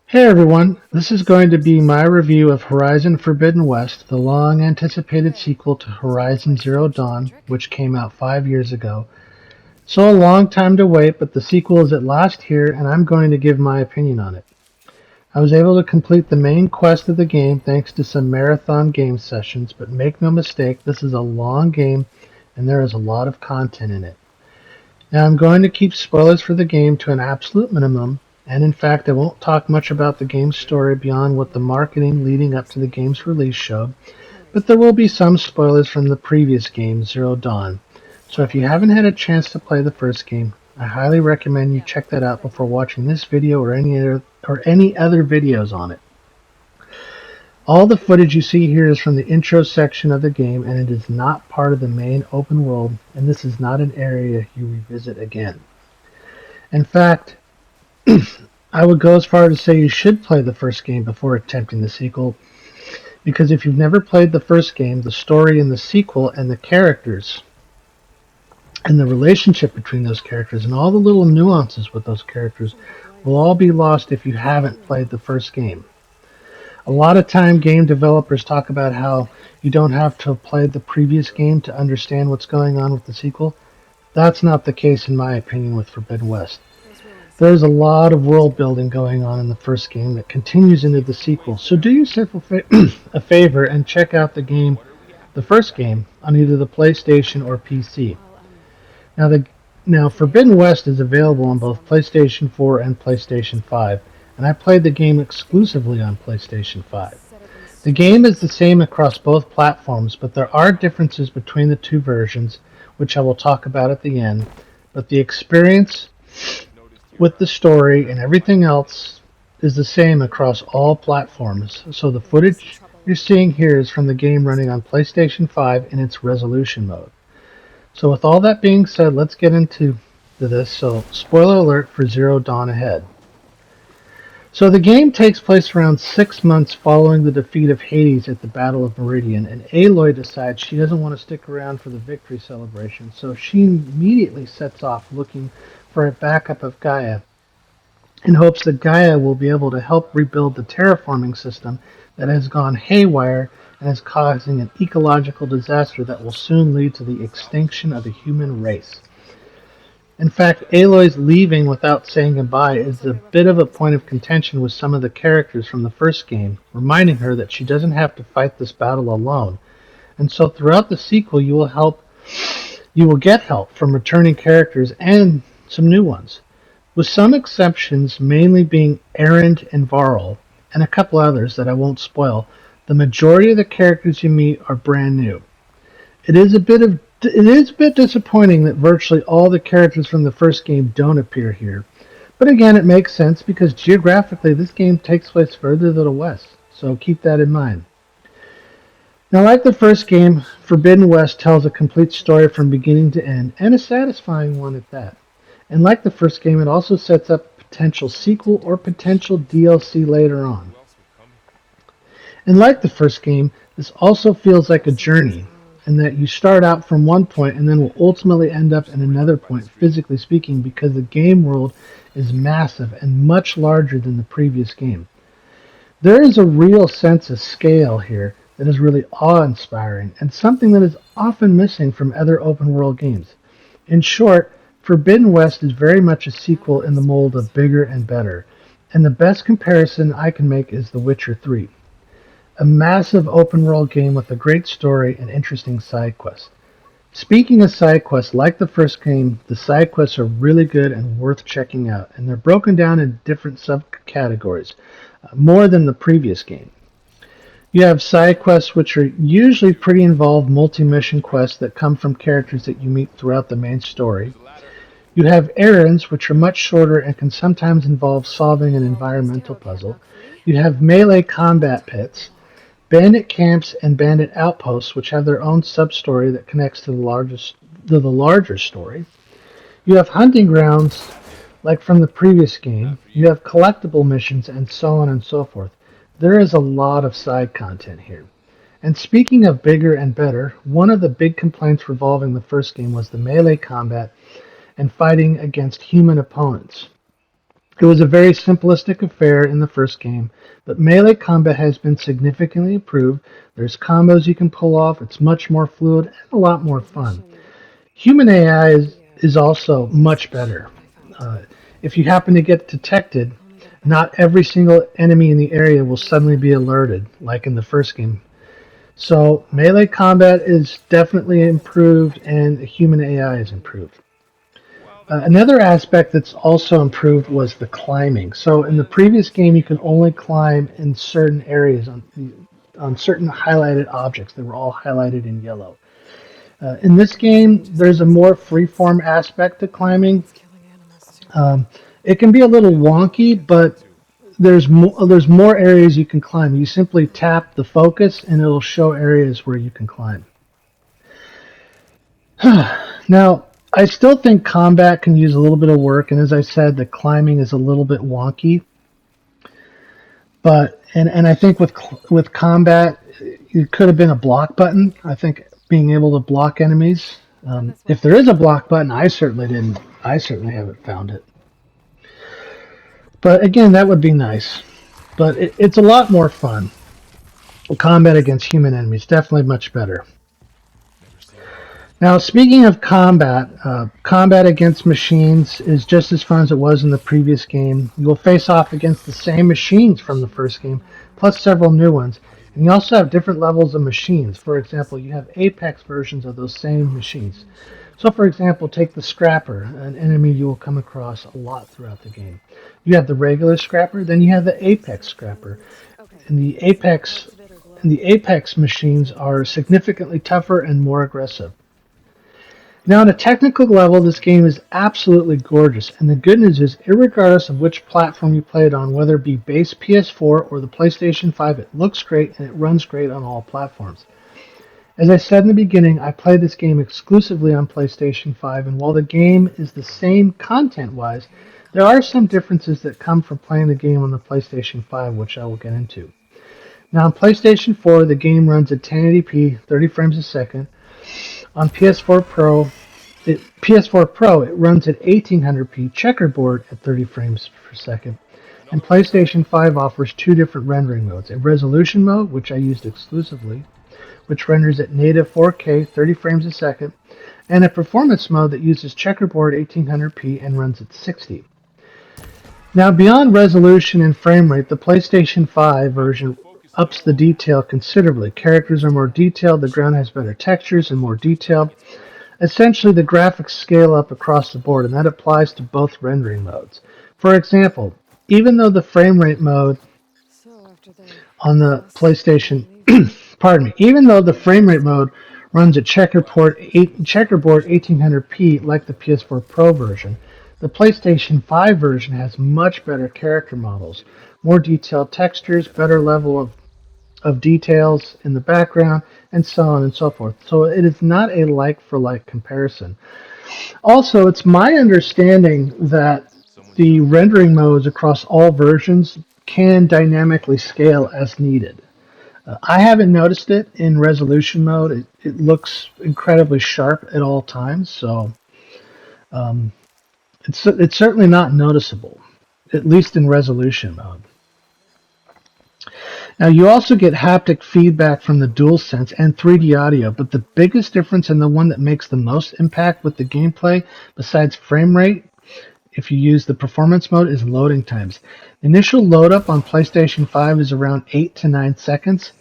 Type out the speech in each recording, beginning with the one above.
Hey everyone, this is going to be my review of Horizon Forbidden West, the long anticipated sequel to Horizon Zero Dawn, which came out 5 years ago. So a long time to wait, but the sequel is at last here, and I'm going to give my opinion on it. I was able to complete the main quest of the game thanks to some marathon game sessions, but make no mistake, this is a long game and there is a lot of content in it. Now I'm going to keep spoilers for the game to an absolute minimum, and in fact I won't talk much about the game's story beyond what the marketing leading up to the game's release showed, but there will be some spoilers from the previous game, Zero Dawn. So if you haven't had a chance to play the first game, I highly recommend you check that out before watching this video or any other videos on it. All the footage you see here is from the intro section of the game, and it is not part of the main open world, and this is not an area you revisit again. In fact, I would go as far as to say you should play the first game before attempting the sequel, because if you've never played the first game, the story in the sequel and the characters and the relationship between those characters and all the little nuances with those characters will all be lost if you haven't played the first game. A lot of time game developers talk about how you don't have to have played the previous game to understand what's going on with the sequel. That's not the case in my opinion with Forbidden West. There's a lot of world building going on in the first game that continues into the sequel, so do yourself a favor and check out the first game, on either the PlayStation or PC. Now Forbidden West is available on both PlayStation 4 and PlayStation 5, and I played the game exclusively on PlayStation 5. The game is the same across both platforms, but there are differences between the two versions, which I will talk about at the end, but the experience with the story and everything else is the same across all platforms, so the footage you're seeing here is from the game running on PlayStation 5 in its resolution mode. So with all that being said, let's get into this. So spoiler alert for Zero Dawn ahead. So the game takes place around 6 months following the defeat of Hades at the Battle of Meridian, and Aloy decides she doesn't want to stick around for the victory celebration, so she immediately sets off looking for a backup of Gaia, in hopes that Gaia will be able to help rebuild the terraforming system that has gone haywire and is causing an ecological disaster that will soon lead to the extinction of the human race. In fact, Aloy's leaving without saying goodbye is a bit of a point of contention with some of the characters from the first game, reminding her that she doesn't have to fight this battle alone. And so throughout the sequel you will get help from returning characters and some new ones, with some exceptions mainly being Erend and Varl, and a couple others that I won't spoil. The majority of the characters you meet are brand new. It is a bit disappointing that virtually all the characters from the first game don't appear here. But again, it makes sense because geographically this game takes place further to the west, so keep that in mind. Now, like the first game, Forbidden West tells a complete story from beginning to end, and a satisfying one at that. And like the first game, it also sets up a potential sequel or potential DLC later on. And like the first game, this also feels like a journey, and that you start out from one point and then will ultimately end up in another point, physically speaking, because the game world is massive and much larger than the previous game. There is a real sense of scale here that is really awe-inspiring, and something that is often missing from other open-world games. In short, Forbidden West is very much a sequel in the mold of bigger and better, and the best comparison I can make is The Witcher 3. A massive open-world game with a great story and interesting side quests. Speaking of side quests, like the first game, the side quests are really good and worth checking out, and they're broken down in different subcategories, more than the previous game. You have side quests which are usually pretty involved multi-mission quests that come from characters that you meet throughout the main story. You have errands which are much shorter and can sometimes involve solving an environmental puzzle. You have melee combat pits, bandit camps, and bandit outposts, which have their own sub-story that connects to the larger story. You have hunting grounds, like from the previous game. You have collectible missions, and so on and so forth. There is a lot of side content here. And speaking of bigger and better, one of the big complaints revolving the first game was the melee combat and fighting against human opponents. It was a very simplistic affair in the first game, but melee combat has been significantly improved. There's combos you can pull off, it's much more fluid, and a lot more fun. Human AI is also much better. Uh, if you happen to get detected, not every single enemy in the area will suddenly be alerted, like in the first game. So melee combat is definitely improved, and human AI is improved. Another aspect that's also improved was the climbing. So in the previous game, you could only climb in certain areas on certain highlighted objects. They were all highlighted in yellow. In this game, there's a more freeform aspect to climbing. Um, it can be a little wonky, but there's more areas you can climb. You simply tap the focus, and it'll show areas where you can climb. Now, I still think combat can use a little bit of work, and as I said, the climbing is a little bit wonky. But and I think with combat, it could have been a block button. I think being able to block enemies. If there is a block button, I certainly didn't. I certainly haven't found it. But again, that would be nice. But it's a lot more fun. Combat against human enemies definitely much better. Now, speaking of combat, combat against machines is just as fun as it was in the previous game. You will face off against the same machines from the first game, plus several new ones. And you also have different levels of machines. For example, you have Apex versions of those same machines. So, for example, take the Scrapper, an enemy you will come across a lot throughout the game. You have the regular Scrapper, then you have the Apex Scrapper. And the Apex machines are significantly tougher and more aggressive. Now, on a technical level, this game is absolutely gorgeous, and the good news is, regardless of which platform you play it on, whether it be base PS4 or the PlayStation 5, it looks great and it runs great on all platforms. As I said in the beginning, I played this game exclusively on PlayStation 5, and while the game is the same content-wise, there are some differences that come from playing the game on the PlayStation 5, which I will get into. Now, on PlayStation 4, the game runs at 1080p, 30 frames a second. On PS4 Pro, it runs at 1800p checkerboard at 30 frames per second. And PlayStation 5 offers two different rendering modes: a resolution mode, which I used exclusively, which renders at native 4K 30 frames a second, and a performance mode that uses checkerboard 1800p and runs at 60. Now, beyond resolution and frame rate, the PlayStation 5 version ups the detail considerably. Characters are more detailed, the ground has better textures and more detail. Essentially, the graphics scale up across the board, and that applies to both rendering modes. For example, even though the frame rate mode on the PlayStation, pardon me, even though the frame rate mode runs at checkerboard 1800p like the PS4 Pro version, the PlayStation 5 version has much better character models, more detailed textures, better level of details in the background, and so on and so forth. So it is not a like-for-like comparison. Also, it's my understanding that the rendering modes across all versions can dynamically scale as needed. I haven't noticed it in resolution mode. It looks incredibly sharp at all times, so um, it's certainly not noticeable, at least in resolution mode. Now, you also get haptic feedback from the DualSense and 3D audio, but the biggest difference and the one that makes the most impact with the gameplay, besides frame rate, if you use the performance mode, is loading times. The initial load up on PlayStation 5 is around 8 to 9 seconds,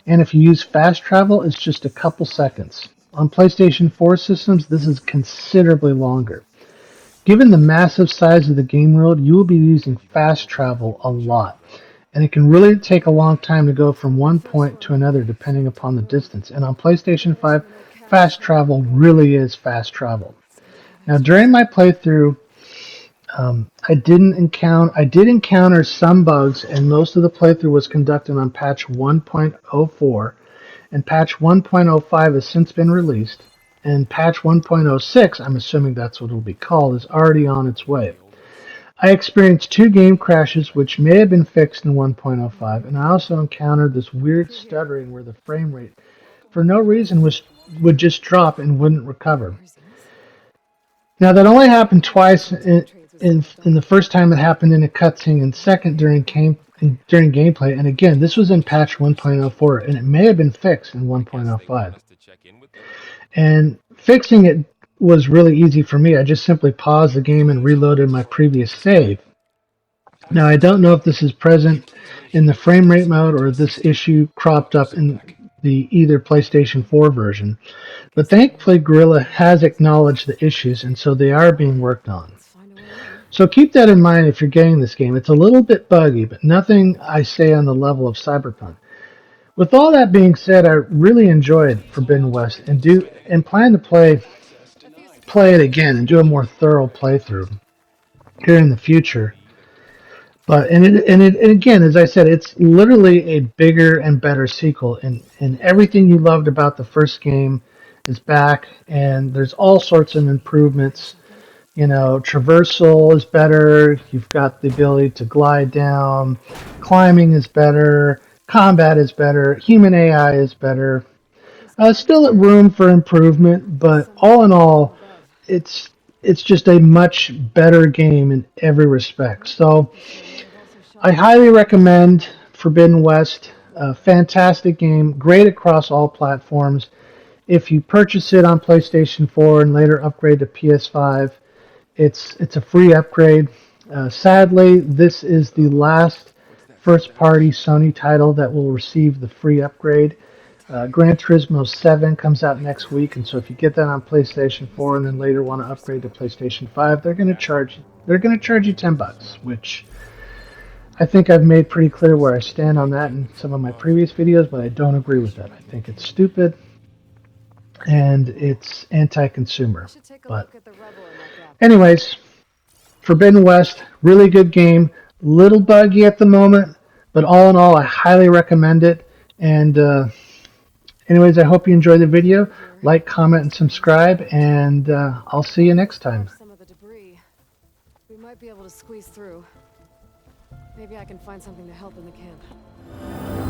and if you use fast travel, it's just a couple seconds. On PlayStation 4 systems, this is considerably longer. Given the massive size of the game world, you will be using fast travel a lot, and it can really take a long time to go from one point to another depending upon the distance. And on PlayStation 5, fast travel really is fast travel. Now, during my playthrough, I did encounter some bugs, and most of the playthrough was conducted on patch 1.04, and patch 1.05 has since been released, and patch 1.06, I'm assuming that's what it will be called, is already on its way. I experienced two game crashes which may have been fixed in 1.05, and I also encountered this weird stuttering where the frame rate, for no reason, would just drop and wouldn't recover. Now, that only happened twice in the first time it happened in a cutscene, and second during gameplay. And again, this was in patch 1.04, and it may have been fixed in 1.05. And fixing it was really easy for me. I just simply paused the game and reloaded my previous save. Now, I don't know if this is present in the frame rate mode or this issue cropped up in the either PlayStation 4 version, but thankfully Guerrilla has acknowledged the issues, and so they are being worked on. So keep that in mind if you're getting this game. It's a little bit buggy, but nothing I say on the level of Cyberpunk. With all that being said, I really enjoyed Forbidden West and plan to play it again and do a more thorough playthrough here in the future. But and again, as I said, it's literally a bigger and better sequel, and everything you loved about the first game is back, and there's all sorts of improvements. You know, traversal is better. You've got the ability to glide down. Climbing is better. Combat is better. Human AI is better. Still at room for improvement, but all in all, it's just a much better game in every respect. So I highly recommend Forbidden West. A fantastic game, great across all platforms. If you purchase it on PlayStation 4 and later upgrade to PS5, it's a free upgrade. Sadly, this is the last first-party Sony title that will receive the free upgrade. Gran Turismo 7 comes out next week, and so if you get that on PlayStation 4 and then later want to upgrade to PlayStation 5, they're going to charge you $10, which I think I've made pretty clear where I stand on that in some of my previous videos, but I don't agree with that. I think it's stupid and it's anti-consumer. But anyways, Forbidden West, really good game. Little buggy at the moment, but all in all, I highly recommend it. And anyways, I hope you enjoyed the video. Like, comment, and subscribe, and I'll see you next time. Some of the debris. We might be able to squeeze through. Maybe I can find something to help in the camp.